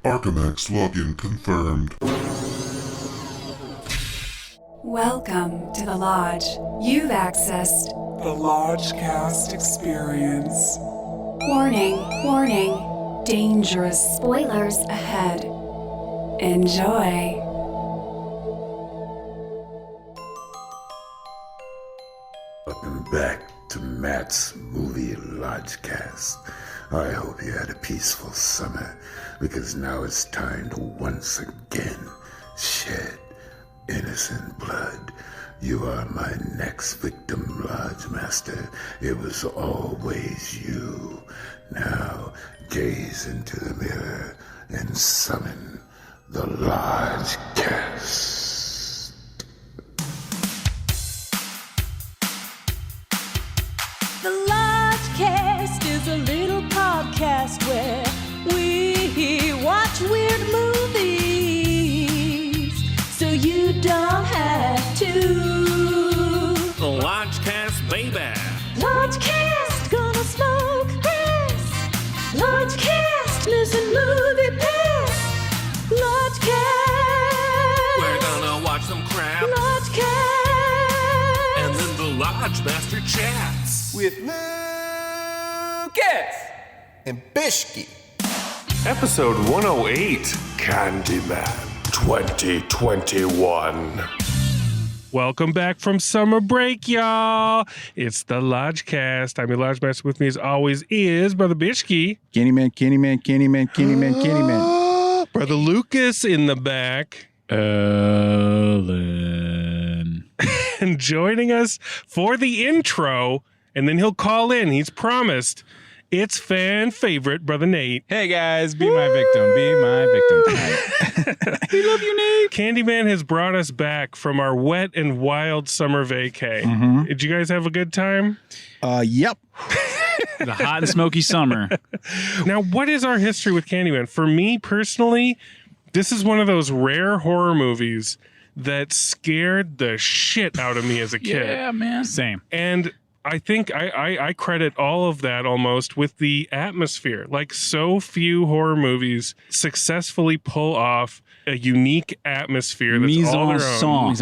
Archimex login confirmed. Welcome to the Lodge. You've accessed the Lodgecast experience. Warning, warning. Dangerous spoilers ahead. Enjoy. Welcome back to Matt's Movie Lodgecast. I hope you had a peaceful summer, because now it's time to once again shed innocent blood. You are my next victim, Lodge Master. It was always you. Now gaze into the mirror and summon the Lodgecast. The Lodgecast is a little podcast where we watch weird movies, so you don't have to. The Lodgecast, baby. Lodgecast, gonna smoke grass. Lodgecast, missing movie pass. Lodgecast, We're gonna watch some crap, Lodgecast. and then the Lodge Master chats. With Lucas and Bishki. Episode 108, Candyman 2021. Welcome back from summer break, y'all. It's the Lodgecast. I'm your Lodge Master. With me as always is Brother Bishki. Candyman. Brother Lucas in the back. Ellen. And joining us for the intro, and then he'll call in. He's promised. It's fan favorite, Brother Nate. Hey guys, be my victim. Be my victim tonight. We love you, Nate. Candyman has brought us back from our wet and wild summer vacay. Did you guys have a good time? Yep. The hot and smoky summer. Now, what is our history with Candyman? For me personally, this is one of those rare horror movies that scared the shit out of me as a kid. Yeah, man. Same. And I think I credit all of that almost with the atmosphere. Like, so few horror movies successfully pull off a unique atmosphere that's all their own.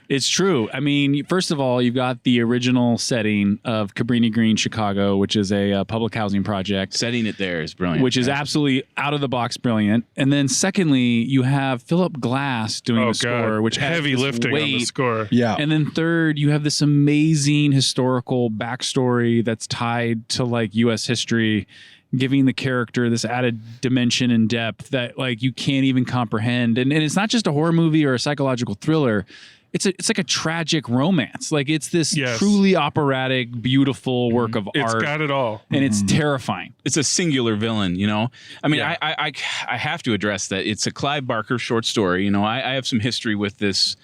It's true. I mean, first of all, you've got the original setting of Cabrini Green, Chicago, which is a public housing project. Setting it there is brilliant. Which is absolutely out of the box brilliant. And then secondly, you have Philip Glass doing the score, which has heavy this lifting weight. on the score. Yeah. And then third, you have this amazing historical backstory that's tied to like U.S. history, giving the character this added dimension and depth that like you can't even comprehend. And it's not just a horror movie or a psychological thriller. It's like a tragic romance. Like it's this truly operatic, beautiful work of art. It's got it all. And it's terrifying. It's a singular villain, you know? I mean, I have to address that. It's a Clive Barker short story. You know, I have some history with this.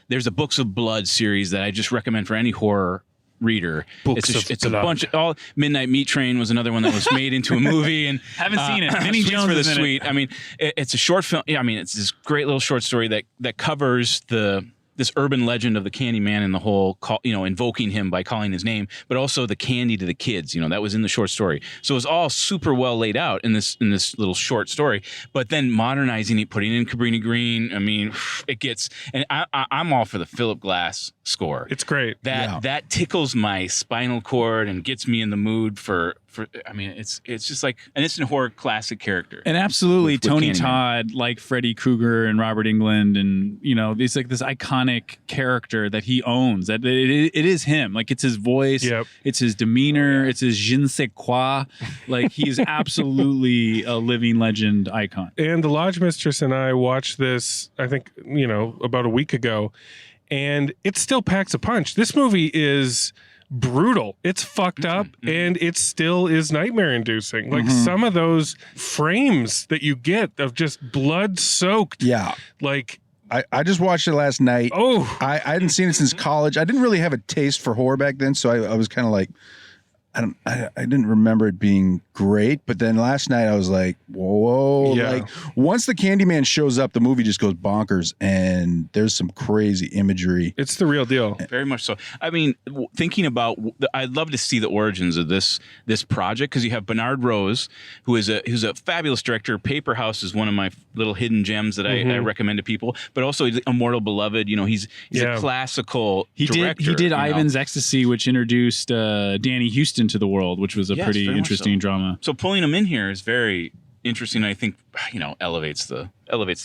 There's a Books of Blood series that I just recommend for any horror reader. It's a bunch of all. Midnight Meat Train was another one that was made into a movie, and haven't seen it. Vinnie Sweets Jones for the is in Sweet. it. I mean, it's a short film. Yeah, I mean, it's this great little short story that covers this urban legend of the Candyman and the whole, invoking him by calling his name, but also the candy to the kids. You know, that was in the short story. So it was all super well laid out in this little short story. But then modernizing it, putting in Cabrini Green. I mean, it gets. And I'm all for the Philip Glass score. It's great. That tickles my spinal cord and gets me in the mood for. I mean, it's just like an instant horror classic character. And absolutely, with Tony Candyman. Todd, like Freddy Krueger and Robert Englund, and it's like this iconic character that he owns. That it is him. Like it's his voice, it's his demeanor, it's his je ne sais quoi. Like he's absolutely a living legend icon. And the Lodge Mistress and I watched this, I think, about a week ago, and it still packs a punch. This movie is brutal. It's fucked up, and it still is nightmare inducing. Like some of those frames that you get of just blood soaked. Yeah. Like I just watched it last night. Oh, I hadn't seen it since college. I didn't really have a taste for horror back then, so I was kind of like, I didn't remember it being great, but then last night I was like, whoa. Yeah. Like once the Candyman shows up, the movie just goes bonkers and there's some crazy imagery. It's the real deal. Very much so. I mean, thinking about, I'd love to see the origins of this project, because you have Bernard Rose, who's a fabulous director. Paper House is one of my little hidden gems that I recommend to people. But also Immortal Beloved. You know, he's a classical director. He did Ivan's Ecstasy, which introduced Danny Houston to the world, which was a pretty interesting drama. So pulling him in here is very interesting. I think elevates the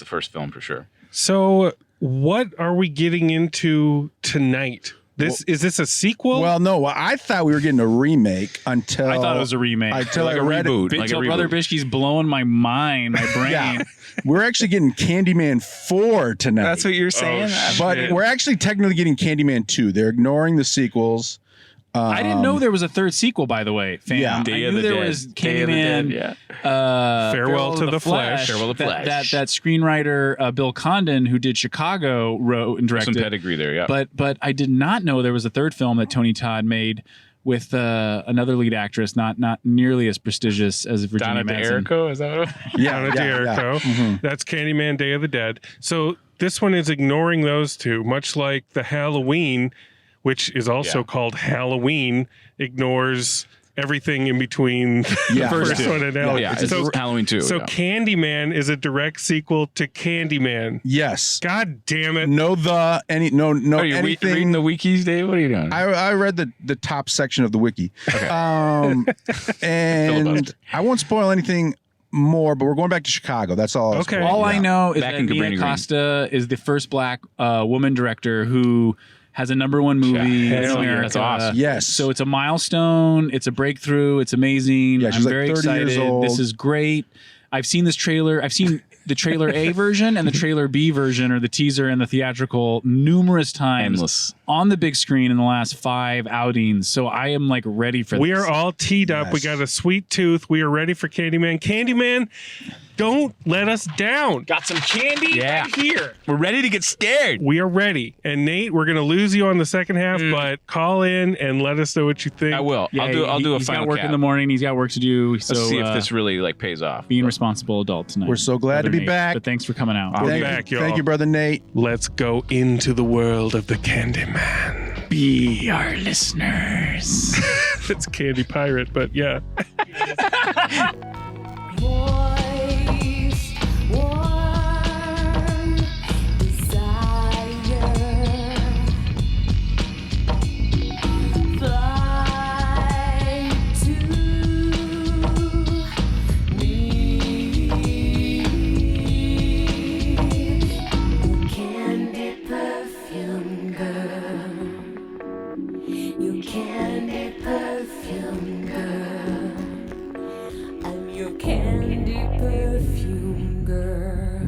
first film for sure. So what are we getting into tonight? Is this a sequel? Well, no, I thought we were getting a remake until I thought it was a remake. Until like I a read reboot. it. Like a Until reboot. Brother Bishke's blowing my mind, my brain. Yeah. We're actually getting Candyman 4 tonight. That's what you're saying. But we're actually technically getting Candyman 2. They're ignoring the sequels. I didn't know there was a third sequel, by the way, fam. Yeah. Day I of knew the there Dead. was Day of the Candyman. Dead, yeah. Farewell to the Flesh. Farewell to the Flesh. That screenwriter Bill Condon, who did Chicago, wrote and directed. Some pedigree there, yeah. But I did not know there was a third film that Tony Todd made with another lead actress, not nearly as prestigious as Virginia Donna Madsen. D'Errico, is that what? Donna D'Errico. That's Candyman Day of the Dead. So this one is ignoring those two, much like the Halloween, which is also called Halloween, ignores everything in between the first one and Halloween. Yeah, it's Halloween 2. So Candyman is a direct sequel to Candyman. Yes. God damn it. No Are you anything. reading the wikis, Dave? What are you doing? I read the top section of the wiki. Okay. And I won't spoil anything more, but we're going back to Chicago. That's all. Okay. All I know is Back that in Nia Cabrini Green. Costa is the first black woman director who has a #1 movie in Hell yeah, America. that's awesome. Yes. So it's a milestone. It's a breakthrough. It's amazing. Yeah, she's I'm like very 30 excited. years old. This is great. I've seen this trailer. I've seen the trailer A version and the trailer B version, or the teaser and the theatrical, numerous times Endless. on the big screen in the last 5 outings. So I am like ready for We this. are all teed up. We Yes. got a sweet tooth. We are ready for Candyman. Candyman, don't let us down. Got some candy right here. We're ready to get scared. We are ready. And Nate, we're going to lose you on the second half, but call in and let us know what you think. I will. Yeah, I'll do a he's final got work cap. in the morning. He's got work to do. Let's So see if this really pays off. being responsible adult tonight. We're so glad to be Nate. back. But thanks for coming out. We're Thank, back, y'all. thank you, brother Nate. Let's go into the world of the Candyman. Be our listeners. It's Candy Pirate, but yeah. Voice, one desire, fly to me. Candy perfume girl, you candy perfume girl. I'm your candy perfume girl.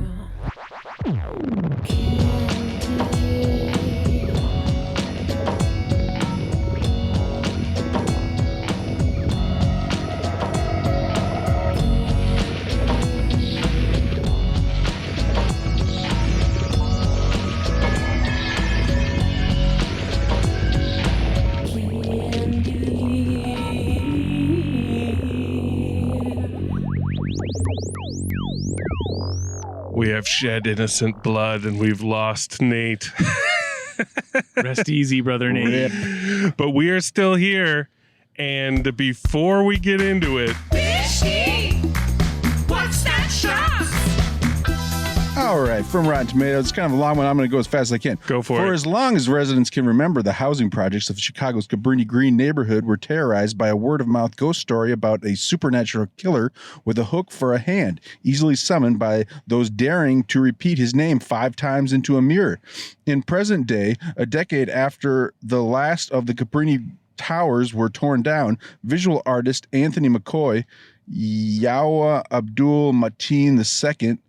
We have shed innocent blood and we've lost Nate. Rest easy, brother Nate. But we are still here. And before we get into it, What's that shot? All right, from Rotten Tomatoes. It's kind of a long one. I'm going to go as fast as I can. Go for it. For as long as residents can remember, the housing projects of Chicago's Cabrini Green neighborhood were terrorized by a word-of-mouth ghost story about a supernatural killer with a hook for a hand, easily summoned by those daring to repeat his name 5 times into a mirror. In present day, a decade after the last of the Cabrini towers were torn down, visual artist Anthony McCoy, Yawa Abdul Mateen II,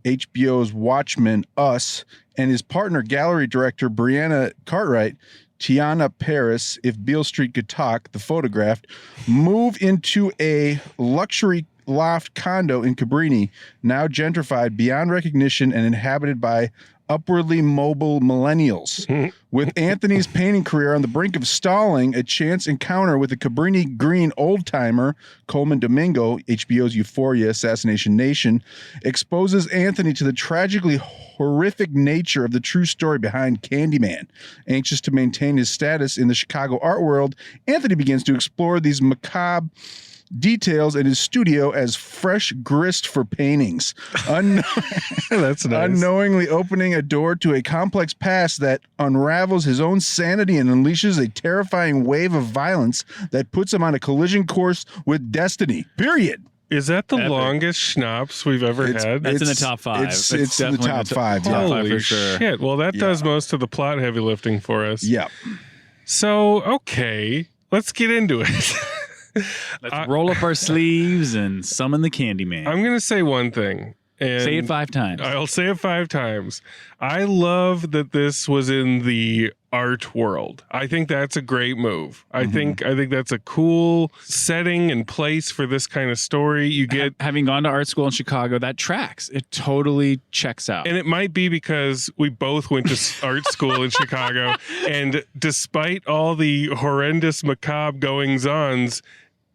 HBO's Watchmen, Us, and his partner, gallery director Brianna Cartwright, Tiana Paris, If Beale Street Could Talk, The Photographed, move into a luxury loft condo in Cabrini, now gentrified beyond recognition and inhabited by upwardly mobile millennials. With Anthony's painting career on the brink of stalling, a chance encounter with a Cabrini Green old-timer, Coleman Domingo, HBO's Euphoria Assassination Nation, exposes Anthony to the tragically horrific nature of the true story behind Candyman. Anxious to maintain his status in the Chicago art world, Anthony begins to explore these macabre details in his studio as fresh grist for paintings. That's nice. Unknowingly opening a door to a complex past that unravels his own sanity and unleashes a terrifying wave of violence that puts him on a collision course with destiny. Period. Is that the longest schnapps we've ever had? That's in the top 5. It's in the definitely top 5. Yeah. Holy for sure. shit. Well, that does most of the plot heavy lifting for us. Yeah. So, okay, let's get into it. Let's roll up our sleeves and summon the Candyman. I'm going to say one thing. And say it 5 times. I'll say it 5 times. I love that this was in the art world. I think that's a great move. I think that's a cool setting and place for this kind of story. You get having gone to art school in Chicago, that tracks. It totally checks out. And it might be because we both went to art school in Chicago, and despite all the horrendous macabre goings-ons,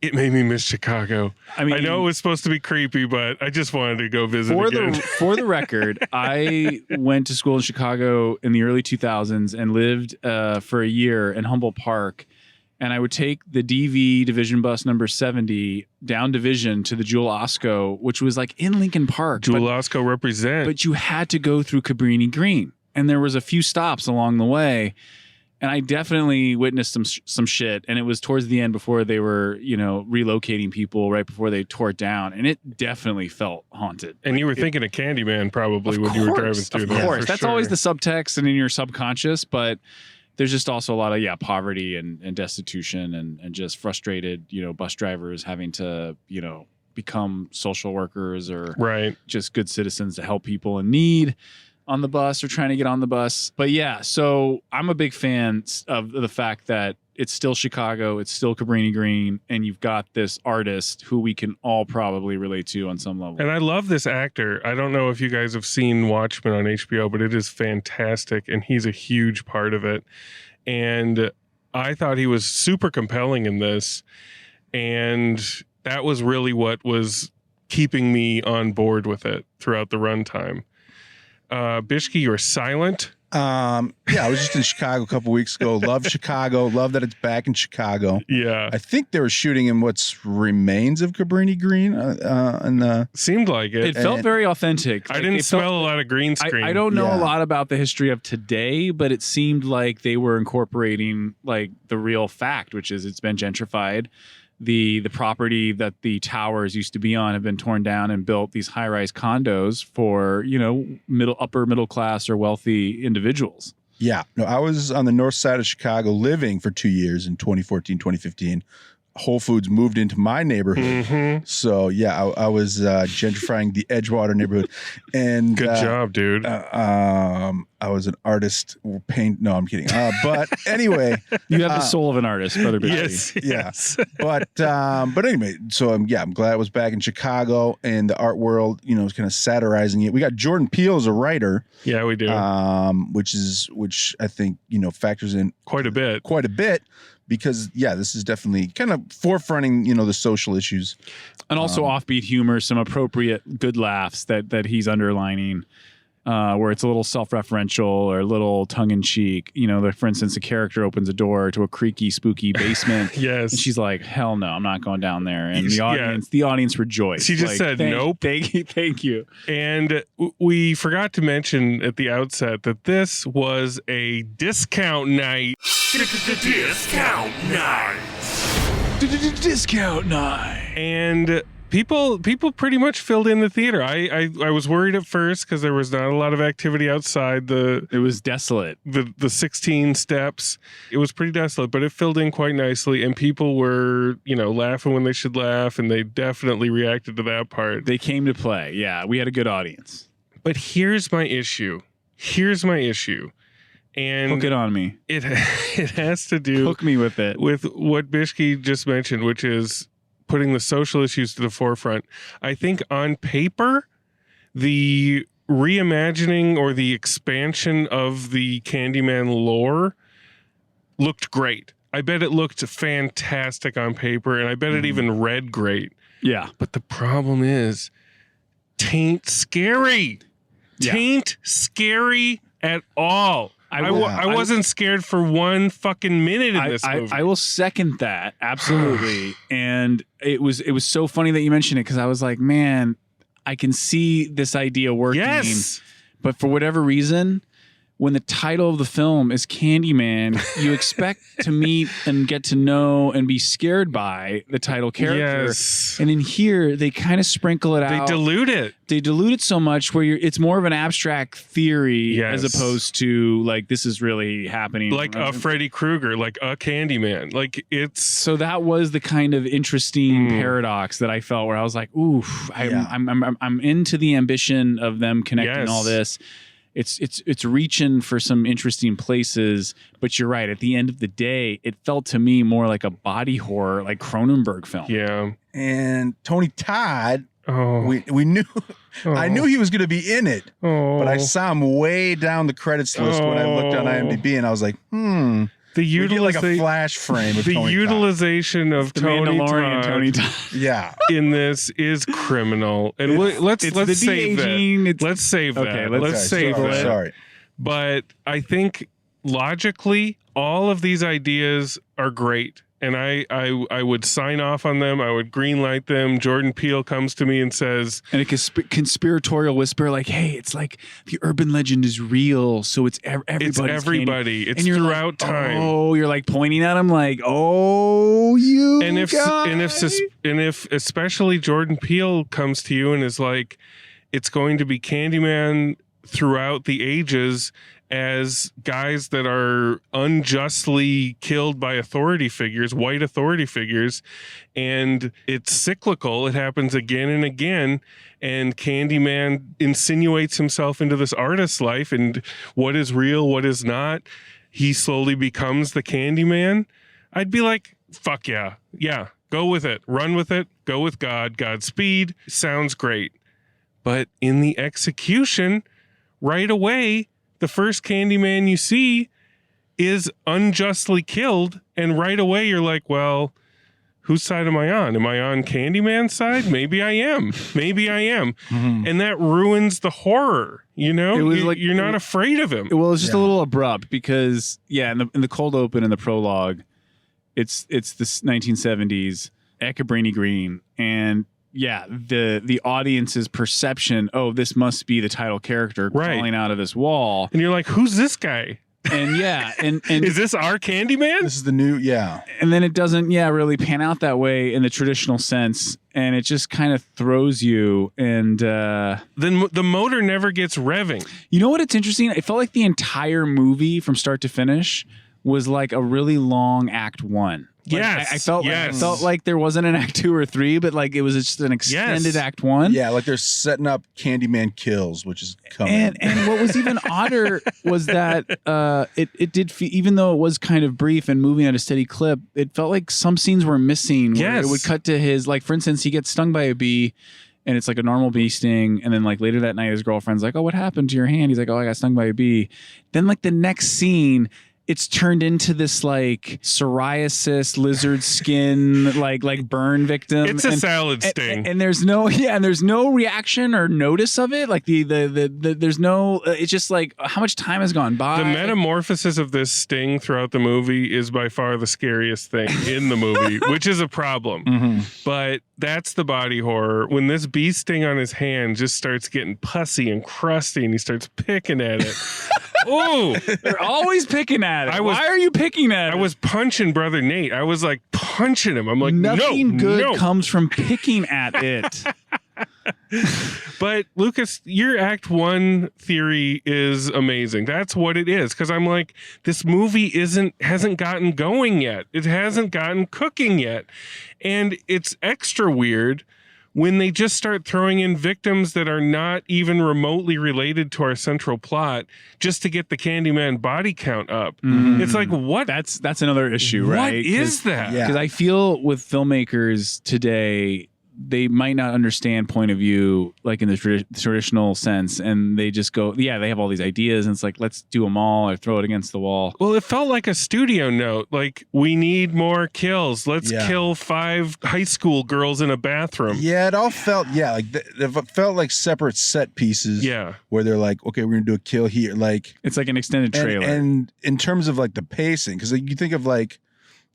it made me miss Chicago. I mean, I know it was supposed to be creepy, but I just wanted to go visit again. For the record, I went to school in Chicago in the early 2000s and lived for a year in Humboldt Park. And I would take the DV Division bus number 70 down Division to the Jewel Osco, which was like in Lincoln Park. Jewel Osco represent. But you had to go through Cabrini Green. And there was a few stops along the way. And I definitely witnessed some shit, and it was towards the end before they were, relocating people right before they tore it down, and it definitely felt haunted. And you were thinking of Candyman probably when you were driving through there. Of course, that's always the subtext and in your subconscious, but there's just also a lot of poverty and destitution and just frustrated, bus drivers having to, become social workers or just good citizens to help people in need on the bus or trying to get on the bus. But yeah, so I'm a big fan of the fact that it's still Chicago, it's still Cabrini Green, and you've got this artist who we can all probably relate to on some level. And I love this actor. I don't know if you guys have seen Watchmen on HBO, but it is fantastic, and he's a huge part of it. And I thought he was super compelling in this, and that was really what was keeping me on board with it throughout the runtime. Bishki, you're silent. Yeah, I was just in Chicago a couple weeks ago. Love Chicago. Love that it's back in Chicago. Yeah. I think they were shooting in what's remains of Cabrini Green. Seemed like it. It felt very authentic. I didn't smell a lot of green screen. I don't know a lot about the history of today, but it seemed like they were incorporating the real fact, which is it's been gentrified. The property that the towers used to be on have been torn down and built these high-rise condos for, upper middle class or wealthy individuals. Yeah. No, I was on the north side of Chicago living for 2 years in 2014, 2015. Whole Foods moved into my neighborhood. So yeah, I was gentrifying the Edgewater neighborhood. And good job, dude. I was an artist. No, I'm kidding. But anyway, you have the soul of an artist, brother. Yes. Yes. But anyway, so I'm glad I was back in Chicago and the art world, was kind of satirizing it. We got Jordan Peele as a writer. Yeah, we do. Which I think, factors in quite a bit. Because this is definitely kind of forefronting, the social issues, and also offbeat humor, some appropriate good laughs that he's underlining, where it's a little self-referential or a little tongue-in-cheek. For instance, a character opens a door to a creaky, spooky basement. Yes, and she's like, "Hell no, I'm not going down there." And the audience rejoiced. She just said, "Nope, thank you." And we forgot to mention at the outset that this was a discount night. Discount night. Discount night. And people pretty much filled in the theater. I was worried at first because there was not a lot of activity outside. It was desolate. The 16 steps. It was pretty desolate, but it filled in quite nicely. And people were, laughing when they should laugh, and they definitely reacted to that part. They came to play. Yeah, we had a good audience. But here's my issue. And hook it on me. It has to do hook me with it with what Bishki just mentioned, which is putting the social issues to the forefront. I think on paper, the reimagining or the expansion of the Candyman lore looked great. I bet it looked fantastic on paper, and I bet it even read great. Yeah. But the problem is, tain't scary. Yeah. Tain't scary at all. I I wasn't scared for one fucking minute in this movie. I will second that absolutely. And it was so funny that you mentioned it because I was like, man, I can see this idea working. Yes. But for whatever reason, when the title of the film is Candyman, you expect to meet and get to know and be scared by the title character. Yes. And in here, they kind of sprinkle it out. They dilute it. They dilute it so much where it's more of an abstract theory Yes. as opposed to like this is really happening. Like a Freddy Krueger, like a Candyman. Like it's so that was the kind of interesting paradox that I felt where I was like, oof, I'm into the ambition of them connecting all this. It's reaching for some interesting places, but you're right. At the end of the day, it felt to me more like a body horror, like Cronenberg film. Yeah. And Tony Todd, we knew, I knew he was going to be in it, but I saw him way down the credits list when I looked on IMDb, and I was like, the we get like a flash frame of the Tony utilization of The Tony Mandalorian Todd, Tony Todd. Yeah. in this is criminal. And let's save that. Let's save that. Let's save that. Sorry. But I think logically, all of these ideas are great. And I would sign off on them. I would green light them. Jordan Peele comes to me and says, and a conspiratorial whisper like, hey, it's like the urban legend is real. So it's everybody. it's everybody. It's and you're throughout like, time. Oh, you're like pointing at him like, oh, you And if guys. if especially Jordan Peele comes to you and is like, it's going to be Candyman throughout the ages as guys that are unjustly killed by authority figures, white authority figures, and it's cyclical. It happens again and again, and Candyman insinuates himself into this artist's life, and what is real, what is not. He slowly becomes the Candyman. I'd be like, fuck yeah. Yeah, go with it. Run with it. Go with God. Godspeed. Sounds great. But in the execution, right away, the first Candyman you see is unjustly killed, and right away you're like, well, whose side am I on? Am I on Candyman's side? Maybe I am. Maybe I am. And that ruins the horror, you know? It was like you're not afraid of him. Well, it's just a little abrupt because, in the cold open and the prologue, it's the 1970s, Eka Brainy Green, and the audience's perception, this must be the title character crawling out of this wall. And you're like, who's this guy? And and is this our Candyman? This is the new, And then it doesn't, really pan out that way in the traditional sense. And it just kind of throws you. And then the motor never gets revving. You know what? It's interesting. It felt like the entire movie from start to finish was like a really long act one. Like, yes, I felt like there wasn't an act 2 or 3, but like it was just an extended act 1. Yeah, like they're setting up Candyman Kills, which is coming. And what was even odder was that it did even though it was kind of brief and moving at a steady clip, it felt like some scenes were missing. Where it would cut to his, like, for instance, he gets stung by a bee. And it's like a normal bee sting. And then like later that night, his girlfriend's like, oh, what happened to your hand? He's like, oh, I got stung by a bee. Then like the next scene, it's turned into this like psoriasis, lizard skin, like burn victim. It's a salad sting. And there's no, and there's no reaction or notice of it. Like the there's no, it's just like how much time has gone by. The metamorphosis of this sting throughout the movie is by far the scariest thing in the movie, which is a problem. But that's the body horror. When this bee sting on his hand just starts getting pussy and crusty and he starts picking at it. Oh, they're always picking at it. Why are you picking at it? I was punching Brother Nate. I was like punching him. I'm like, nothing good comes from picking at it. But Lucas, your Act 1 theory is amazing. That's what it is. Because I'm like, this movie hasn't gotten going yet. It hasn't gotten cooking yet. And it's extra weird when they just start throwing in victims that are not even remotely related to our central plot just to get the Candyman body count up. It's like, what? That's another issue, right? What is that? Because I feel with filmmakers today, they might not understand point of view like in the traditional sense, and they just go, yeah, they have all these ideas, and it's like, let's do them all or throw it against the wall. Well, it felt like a studio note. Like, we need more kills. Let's kill 5 high school girls in a bathroom. Yeah, it all felt it felt like separate set pieces. Yeah, where they're like, okay, we're gonna do a kill here. Like, it's like an extended trailer. And in terms of like the pacing, because like, you think of like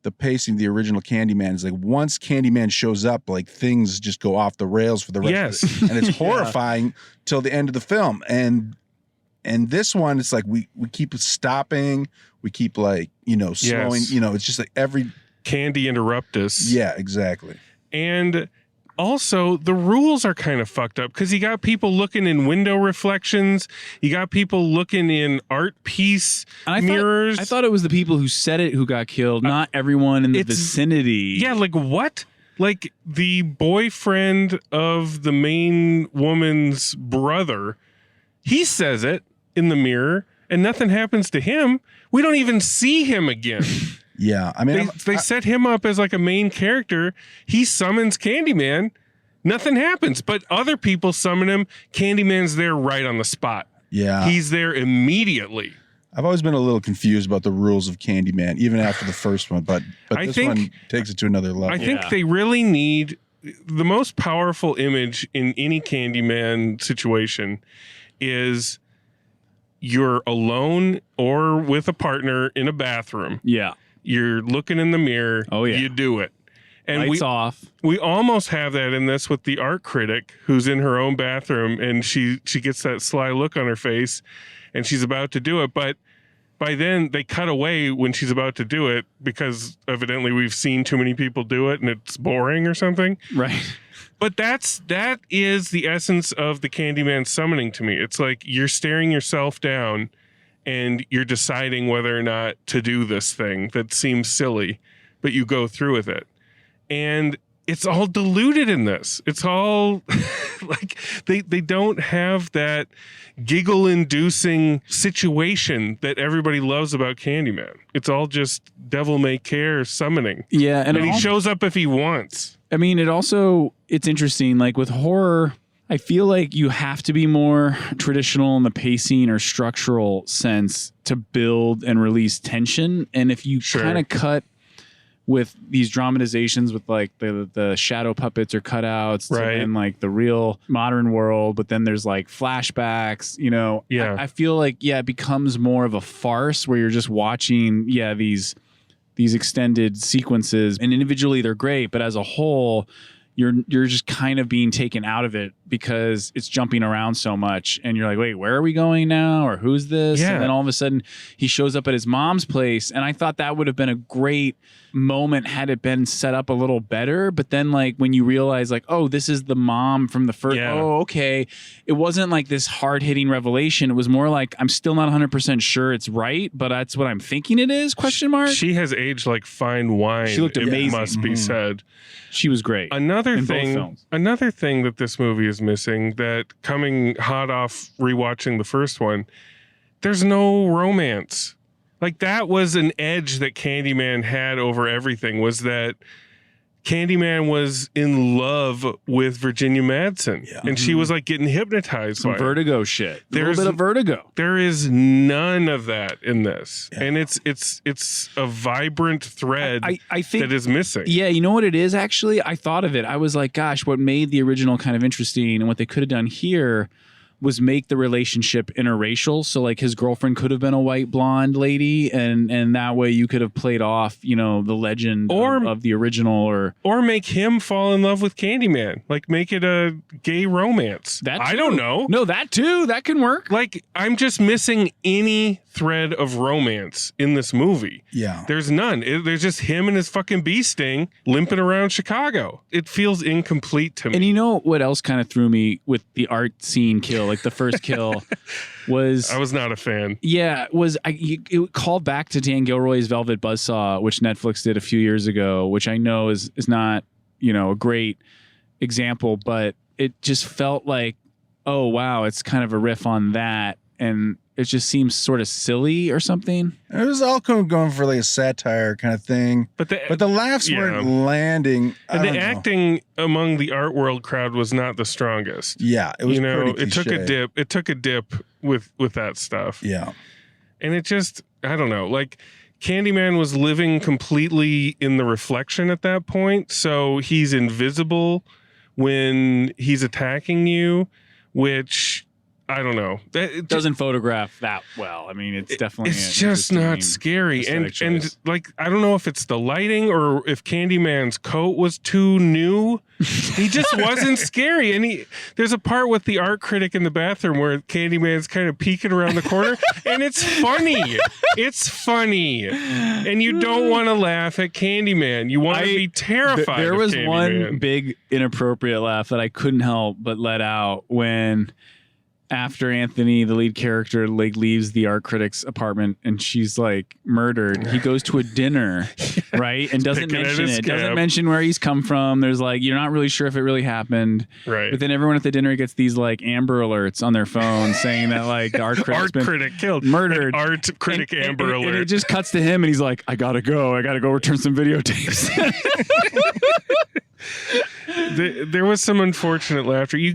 the pacing, the original Candyman is like once Candyman shows up, like things just go off the rails for the rest of it. And it's horrifying till the end of the film. And this one, it's like we keep stopping, we keep like, slowing, it's just like every Candy interrupt us. Yeah, exactly. And also, the rules are kind of fucked up because you got people looking in window reflections. You got people looking in art piece mirrors. I thought it was the people who said it who got killed, not everyone in the vicinity. Yeah, like what? Like the boyfriend of the main woman's brother, he says it in the mirror and nothing happens to him. We don't even see him again. Yeah, I mean, they set him up as like a main character. He summons Candyman. Nothing happens, but other people summon him. Candyman's there right on the spot. Yeah. He's there immediately. I've always been a little confused about the rules of Candyman, even after the first one, but this one takes it to another level. I think they really need the most powerful image in any Candyman situation is you're alone or with a partner in a bathroom. Yeah. You're looking in the mirror. Oh, yeah. You do it. And lights off. We almost have that in this with the art critic who's in her own bathroom and she gets that sly look on her face and she's about to do it. But by then they cut away when she's about to do it because evidently we've seen too many people do it and it's boring or something. Right. But that is the essence of the Candyman summoning to me. It's like you're staring yourself down and you're deciding whether or not to do this thing that seems silly, but you go through with it. And it's all diluted in this. It's all like they don't have that giggle-inducing situation that everybody loves about Candyman. It's all just devil-may-care summoning. Yeah, and he shows up if he wants. I mean, it's interesting. Like with horror, I feel like you have to be more traditional in the pacing or structural sense to build and release tension. And if you kind of cut with these dramatizations with like the shadow puppets or cutouts and like the real modern world, but then there's like flashbacks, I feel like, it becomes more of a farce where you're just watching, these extended sequences, and individually they're great, but as a whole, you're just kind of being taken out of it because it's jumping around so much and you're like, wait, where are we going now? Or who's this? And then all of a sudden he shows up at his mom's place. And I thought that would have been a great moment had it been set up a little better. But then like when you realize like, oh, this is the mom from the first, oh, okay. It wasn't like this hard hitting revelation. It was more like, I'm still not 100% sure it's right, but that's what I'm thinking it is, ? She has aged like fine wine. She looked amazing. It must be said. She was great. Another thing that this movie is missing, that coming hot off rewatching the first one, there's no romance. Like that was an edge that Candyman had over everything, was that Candyman was in love with Virginia Madsen, and she was like getting hypnotized by Vertigo shit. A little bit of Vertigo. There is none of that in this, and it's a vibrant thread I think that is missing. Yeah, you know what it is actually? I thought of it. I was like, gosh, what made the original kind of interesting and what they could have done here was make the relationship interracial. So like his girlfriend could have been a white blonde lady, and that way you could have played off, the legend of the original, or make him fall in love with Candyman. Like make it a gay romance. I don't know. No, that too. That can work. Like I'm just missing any thread of romance in this movie. Yeah. There's none. There's just him and his fucking bee sting limping around Chicago. It feels incomplete to me. And you know what else kind of threw me with the art scene kill, like the first kill, was... I was not a fan. Yeah, it called back to Dan Gilroy's Velvet Buzzsaw, which Netflix did a few years ago, which I know is not, a great example, but it just felt like, oh, wow, it's kind of a riff on that. and it just seems sort of silly or something. It was all going for like a satire kind of thing, but the laughs weren't landing. And the acting among the art world crowd was not the strongest. Yeah, it was. It took a dip. It took a dip with that stuff. Yeah, and it just, I don't know, like Candyman was living completely in the reflection at that point, so he's invisible when he's attacking you, which I don't know. That doesn't photograph that well. I mean, it's definitely it's just not scary. And like, I don't know if it's the lighting or if Candyman's coat was too new. He just wasn't scary. And there's a part with the art critic in the bathroom where Candyman's kind of peeking around the corner, and it's funny. It's funny. And you don't want to laugh at Candyman. You want to be terrified. There was Candyman. one big inappropriate laugh that I couldn't help but let out when, after Anthony, the lead character, like leaves the art critic's apartment and she's like murdered, he goes to a dinner, right? And doesn't mention it. Doesn't mention where he's come from. There's like, you're not really sure if it really happened. Right. But then everyone at the dinner gets these like Amber Alerts on their phone saying that like the art critic killed. Murdered. Art critic Amber Alert. And it just cuts to him and he's like, I gotta go return some videotapes. There was some unfortunate laughter. You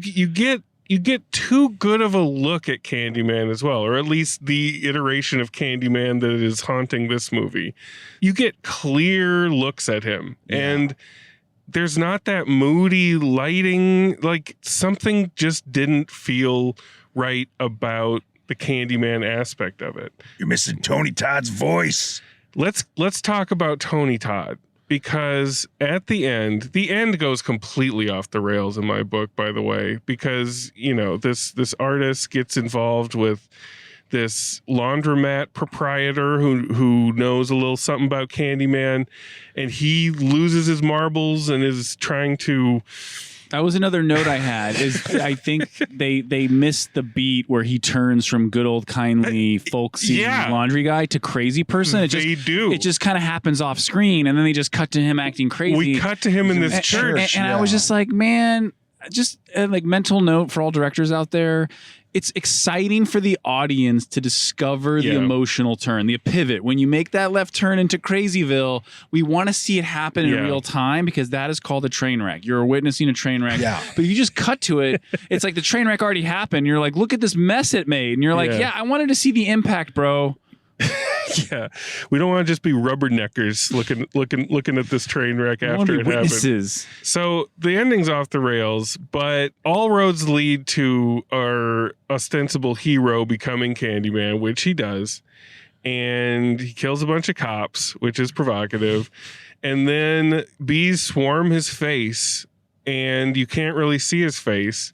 get too good of a look at Candyman as well, or at least the iteration of Candyman that is haunting this movie. You get clear looks at him, and there's not that moody lighting. Like, something just didn't feel right about the Candyman aspect of it. You're missing Tony Todd's voice. Let's talk about Tony Todd. Because at the end goes completely off the rails in my book, by the way, because, this artist gets involved with this laundromat proprietor who knows a little something about Candyman, and he loses his marbles and is trying to... That was another note I had. Is I think they missed the beat where he turns from good old kindly folksy laundry guy to crazy person. It just kind of happens off screen, and then they just cut to him acting crazy. We cut to him in this church, and I was just like, man, just like mental note for all directors out there. It's exciting for the audience to discover the emotional turn, the pivot. When you make that left turn into Crazyville, we want to see it happen in real time, because that is called a train wreck. You're witnessing a train wreck. Yeah. But if you just cut to it, it's like the train wreck already happened. You're like, look at this mess it made. And you're like, I wanted to see the impact, bro. Yeah, we don't want to just be rubberneckers looking at this train wreck after it happened. So the ending's off the rails, but all roads lead to our ostensible hero becoming Candyman, which he does, and he kills a bunch of cops, which is provocative, and then bees swarm his face, and you can't really see his face.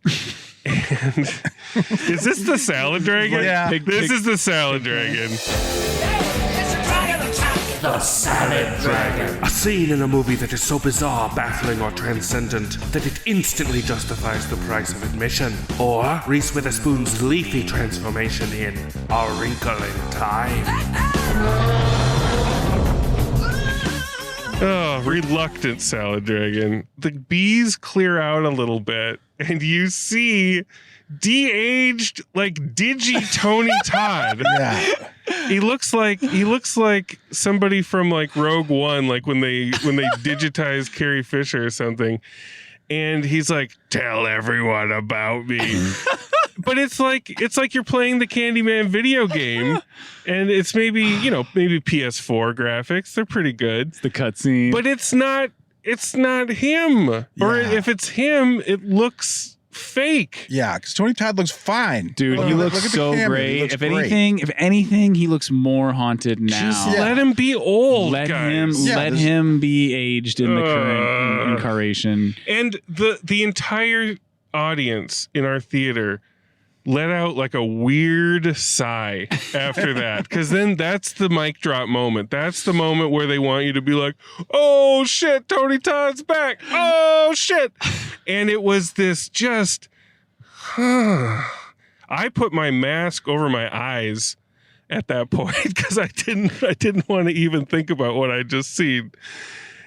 And is this the salad dragon? Yeah. This is the salad dragon. The Salad Dragon. A scene in a movie that is so bizarre, baffling, or transcendent that it instantly justifies the price of admission. Or Reese Witherspoon's leafy transformation in A Wrinkle in Time. Oh, reluctant salad dragon. The bees clear out a little bit, and you see de-aged, like Digi Tony Todd. Yeah. He looks like somebody from like Rogue One, like when they digitized Carrie Fisher or something. And he's like, tell everyone about me. But it's like you're playing the Candyman video game, and it's maybe PS4 graphics. They're pretty good. It's the cutscene. But it's not him. Yeah. Or if it's him, it looks fake. Yeah, because Tony Todd looks fine. Dude, he looks so great. If anything, he looks more haunted now. Just let him be old. Let him be aged in the current incarnation. And the entire audience in our theater let out like a weird sigh after that, because then that's the mic drop moment. That's the moment where they want you to be like, oh shit, Tony Todd's back. Oh shit. And it was this just, I put my mask over my eyes at that point because I didn't want to even think about what I just seen.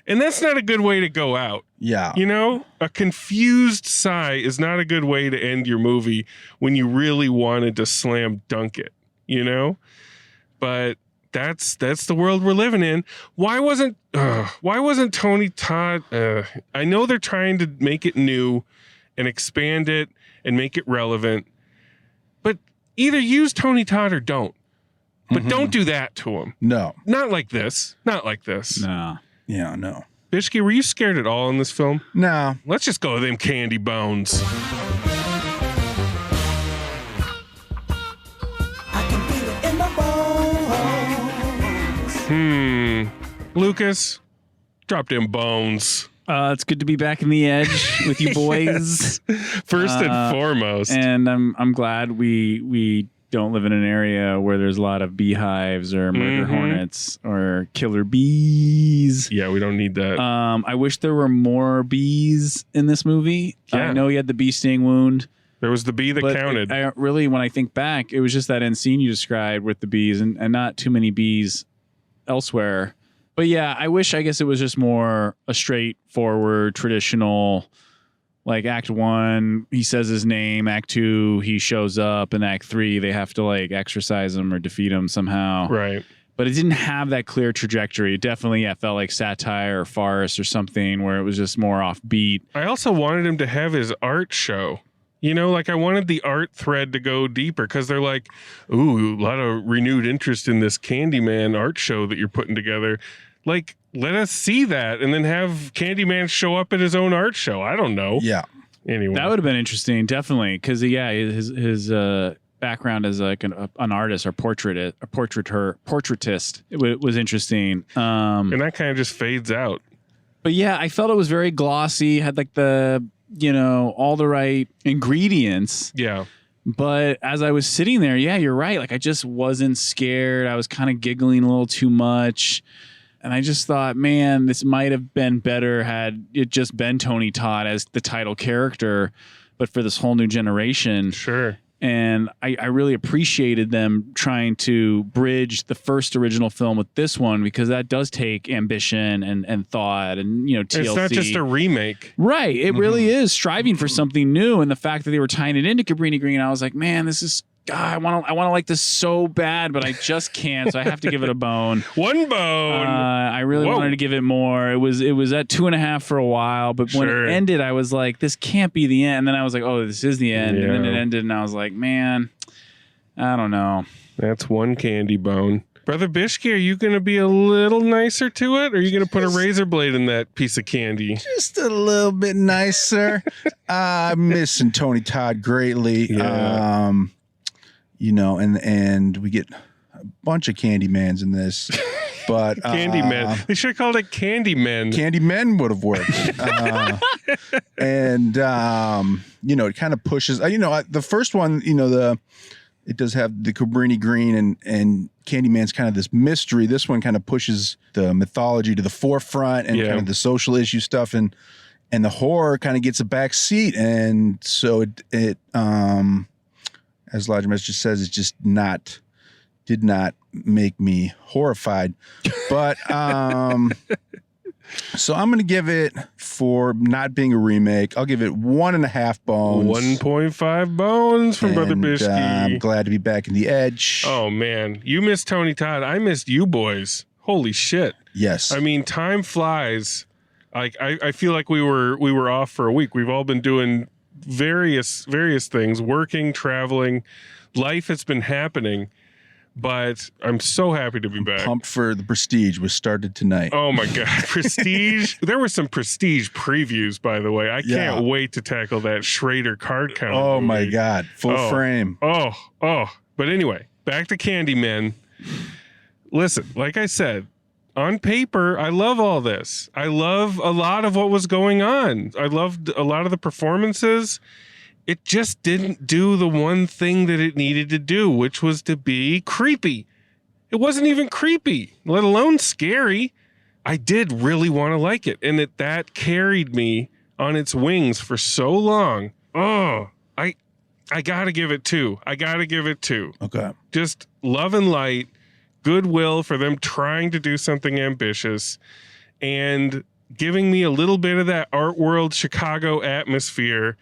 And that's not a good way to go out. Yeah. You know, a confused sigh is not a good way to end your movie when you really wanted to slam dunk it, you know? But that's the world we're living in. Why wasn't Tony Todd? I know they're trying to make it new and expand it and make it relevant, but either use Tony Todd or don't. But don't do that to him. No. Not like this. Not like this. No. Yeah, no. Bishki, were you scared at all in this film? No. Let's just go with them candy bones. Lucas, drop them bones. It's good to be back in the edge with you boys. First and foremost. And I'm glad we don't live in an area where there's a lot of beehives or murder hornets or killer bees. Yeah, we don't need that. I wish there were more bees in this movie. Yeah. I know he had the bee sting wound. There was the bee that counted. I really, when I think back, it was just that end scene you described with the bees and not too many bees elsewhere. But yeah, I guess it was just more a straightforward, traditional, like Act 1, he says his name. Act 2, he shows up. And Act 3, they have to like exorcise him or defeat him somehow. Right. But it didn't have that clear trajectory. It definitely felt like satire or farce or something where it was just more offbeat. I also wanted him to have his art show. You know, like I wanted the art thread to go deeper because they're like, ooh, a lot of renewed interest in this Candyman art show that you're putting together. Like, let us see that and then have Candyman show up at his own art show. I don't know. Yeah. Anyway. That would have been interesting, definitely. Because, yeah, his background as like an artist or portraitist, it was interesting. And that kind of just fades out. But yeah, I felt it was very glossy, had like the, all the right ingredients. Yeah. But as I was sitting there, yeah, you're right. Like I just wasn't scared. I was kind of giggling a little too much. And I just thought, man, this might have been better had it just been Tony Todd as the title character, but for this whole new generation. Sure. And I really appreciated them trying to bridge the first original film with this one because that does take ambition and thought and, TLC. It's not just a remake. Right. It really is striving for something new. And the fact that they were tying it into Cabrini Green, I was like, man, this is... God, I want to like this so bad, but I just can't. So I have to give it a bone. One bone. I really wanted to give it more. It was at 2.5 for a while, but when it ended, I was like, this can't be the end. And then I was like, oh, this is the end. Yeah. And then it ended, and I was like, man, I don't know. That's one candy bone. Brother Bishki, are you going to be a little nicer to it? Or are you going to put a razor blade in that piece of candy? Just a little bit nicer. I'm missing Tony Todd greatly. Yeah. And we get a bunch of Candymans in this, but Candyman. They should have called it Candymen. Candymen would have worked. It kind of pushes. The first one, it does have the Cabrini Green and Candyman's kind of this mystery. This one kind of pushes the mythology to the forefront and kind of the social issue stuff and the horror kind of gets a back seat. And so it as Lodge just says, it just did not make me horrified. But so I'm going to give it, for not being a remake, I'll give it 1.5 bones. 1.5 bones from Brother Bishki. I'm glad to be back in the edge. Oh, man. You missed Tony Todd. I missed you boys. Holy shit. Yes. I mean, time flies. Like I feel like we were off for a week. We've all been doing various things, working, traveling. Life has been happening, but I'm so happy to be back. Pumped for the Prestige, was started tonight. Oh my God, Prestige. There were some Prestige previews, by the way. I can't wait to tackle that Schrader card count. Oh movie. my God, full frame. Oh. But anyway, back to Candyman. Listen, like I said, on paper, I love all this. I love a lot of what was going on. I loved a lot of the performances. It just didn't do the one thing that it needed to do, which was to be creepy. It wasn't even creepy, let alone scary. I did really want to like it, and that carried me on its wings for so long. Oh, I gotta give it 2. I gotta give it 2. Okay. Just love and light. Goodwill for them trying to do something ambitious, and giving me a little bit of that art world Chicago atmosphere.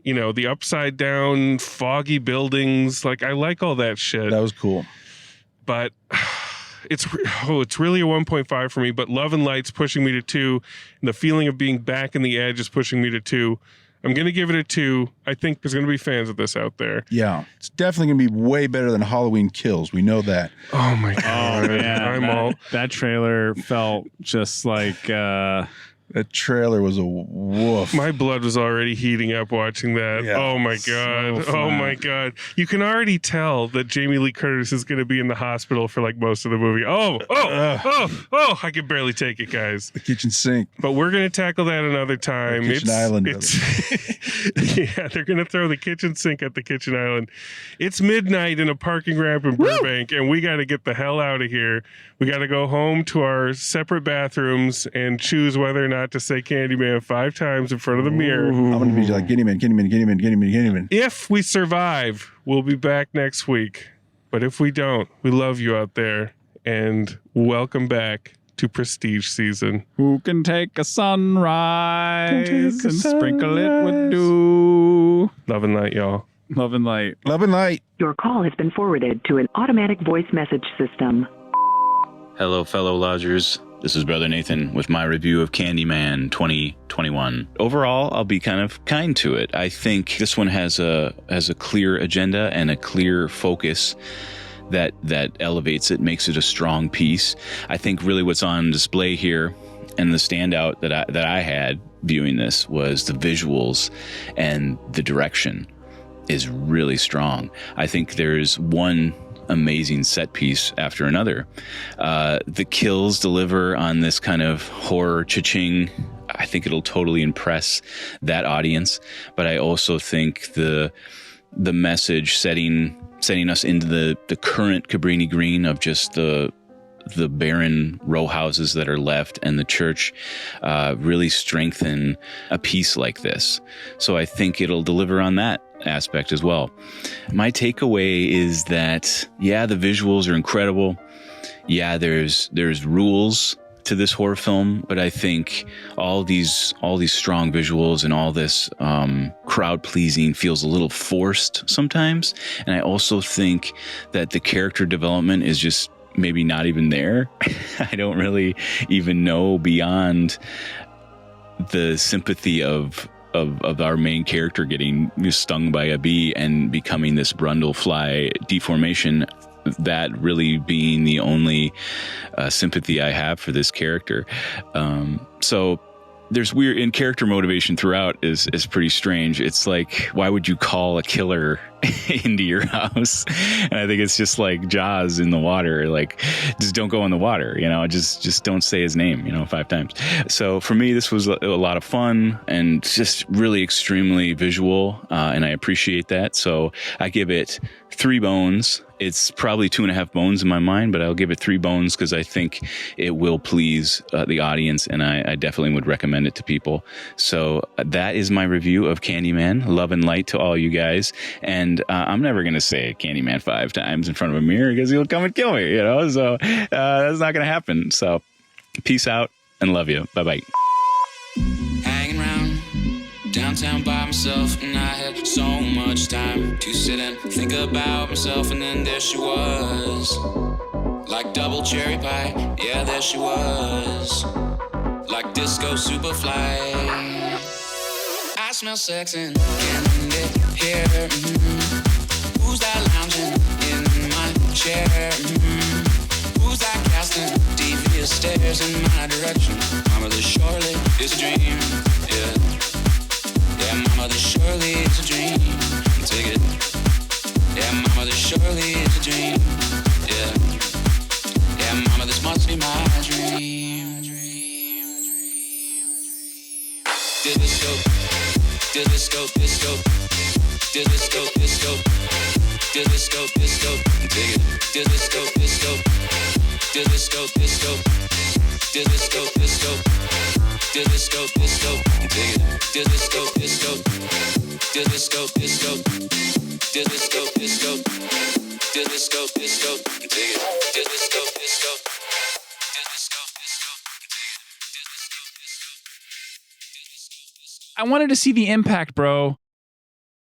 You know, the upside down, foggy buildings. Like, I like all that shit. That was cool. But it's really a 1.5 for me. But Love and Light's pushing me to 2. And the feeling of being back in the edge is pushing me to 2. I'm going to give it a 2. I think there's going to be fans of this out there. Yeah. It's definitely going to be way better than Halloween Kills. We know that. Oh, my God. Yeah, that trailer felt just like... That trailer was a woof. My blood was already heating up watching that. Yeah, oh my God. so Oh my God. You can already tell that Jamie Lee Curtis is going to be in the hospital for like most of the movie. I can barely take it, guys. The kitchen sink. But we're going to tackle that another time. The kitchen island. Yeah, they're going to throw the kitchen sink at the kitchen island. It's midnight in a parking ramp in Burbank, and we got to get the hell out of here. We got to go home to our separate bathrooms and choose whether or not to say Candyman 5 times in front of the mirror. I'm going to be like, Candyman. If we survive, we'll be back next week. But if we don't, we love you out there. And welcome back to Prestige season. Who can take a sunrise and sprinkle it with dew? Love and light, y'all. Love and light. Love and light. Your call has been forwarded to an automatic voice message system. Hello, fellow lodgers. This is Brother Nathan with my review of Candyman 2021. Overall, I'll be kind of kind to it. I think this one has a clear agenda and a clear focus that elevates it, makes it a strong piece. I think really what's on display here and the standout that I had viewing this was the visuals and the direction is really strong. I think there's one amazing set piece after another. The kills deliver on this kind of horror cha-ching. I think it'll totally impress that audience. But I also think the message setting us into the current Cabrini Green of just the barren row houses that are left and the church really strengthen a piece like this. So I think it'll deliver on that aspect as well. My takeaway is that, yeah, the visuals are incredible. Yeah, there's rules to this horror film, but I think all these strong visuals and all this crowd pleasing feels a little forced sometimes. And I also think that the character development is just maybe not even there. I don't really even know beyond the sympathy of our main character getting stung by a bee and becoming this Brundlefly deformation, that really being the only sympathy I have for this character. So there's weird in character motivation throughout is pretty strange. It's like, why would you call a killer into your house? And I think it's just like Jaws in the water. Like, just don't go in the water, just don't say his name, 5 times. So for me, this was a lot of fun and just really extremely visual. And I appreciate that. So I give it 3 bones. It's probably 2.5 bones in my mind, but I'll give it 3 bones because I think it will please the audience, and I definitely would recommend it to people. So that is my review of Candyman. Love and light to all you guys. And I'm never going to say Candyman 5 times in front of a mirror because he'll come and kill me, So that's not going to happen. So peace out and love you. Bye-bye. Hanging around downtown by myself, and I had so much time to sit and think about myself, and then there she was, like double cherry pie, yeah, there she was, like disco superfly. I smell sex and candy here. Who's that lounging in my chair? Who's that casting devious stares in my direction? Mama, this surely is a dream, yeah. Yeah, mama, this surely is a dream. Take it. Yeah, mama, this surely is a dream. Yeah. Yeah, mama, this must be my dream. Disco, disco, disco, disco, disco, disco, disco. Take it. Disco, disco, disco, disco, disco, disco. Disco, disco, dig it. Disco, disco, disco, disco, disco, disco, disco, disco, dig it. Disco, disco, disco, disco, dig it. Disco, disco. I wanted to see the impact, bro.